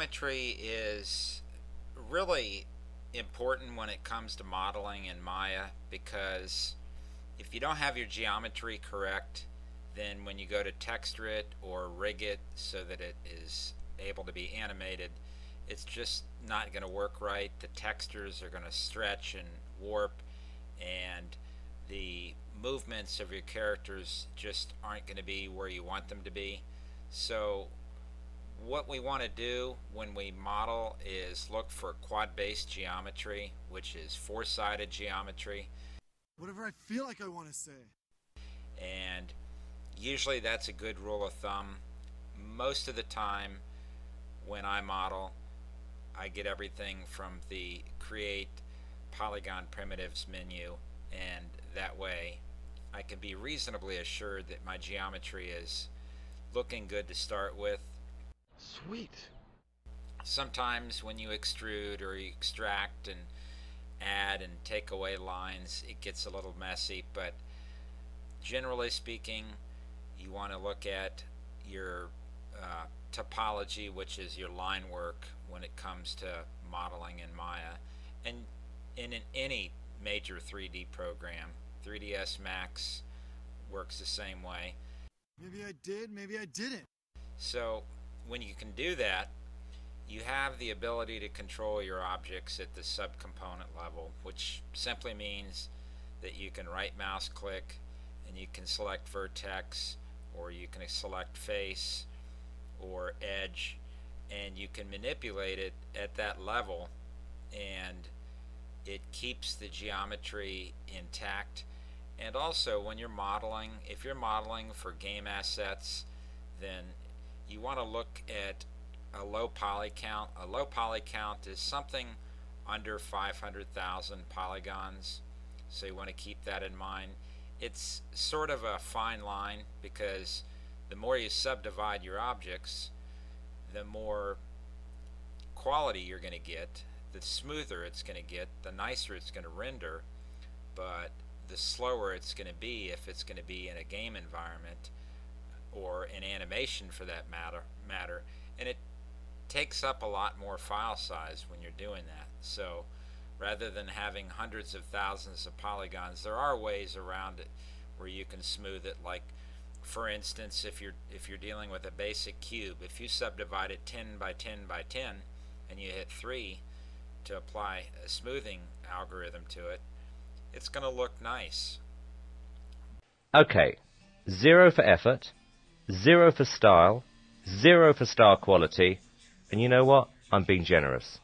Geometry is really important when it comes to modeling in Maya, because if you don't have your geometry correct, then when you go to texture it or rig it so that it is able to be animated, it's just not going to work right. The textures are going to stretch and warp, and the movements of your characters just aren't going to be where you want them to be. So what we want to do when we model is look for quad-based geometry, which is four-sided geometry. Whatever I feel like I want to say. And usually that's a good rule of thumb. Most of the time when I model, I get everything from the Create Polygon Primitives menu, and that way I can be reasonably assured that my geometry is looking good to start with. Sweet. Sometimes when you extrude or you extract and add and take away lines, it gets a little messy, but generally speaking, you want to look at your topology, which is your line work when it comes to modeling in Maya, and in any major 3D program. 3ds Max works the same way. Maybe I did, maybe I didn't. So when you can do that, you have the ability to control your objects at the subcomponent level, which simply means that you can right mouse click and you can select vertex, or you can select face or edge, and you can manipulate it at that level, and it keeps the geometry intact. And also when you're modeling, if you're modeling for game assets, then you want to look at a low poly count. A low poly count is something under 500,000 polygons, so you want to keep that in mind. It's sort of a fine line, because the more you subdivide your objects, the more quality you're going to get, the smoother it's going to get, the nicer it's going to render, but the slower it's going to be if it's going to be in a game environment or in animation for that matter. And it takes up a lot more file size when you're doing that. So rather than having hundreds of thousands of polygons, there are ways around it where you can smooth it. Like, for instance, if you're dealing with a basic cube, if you subdivide it 10 by 10 by 10 and you hit 3 to apply a smoothing algorithm to it, it's going to look nice. Okay, 0 for effort, 0 for style, 0 for star quality, and you know what? I'm being generous.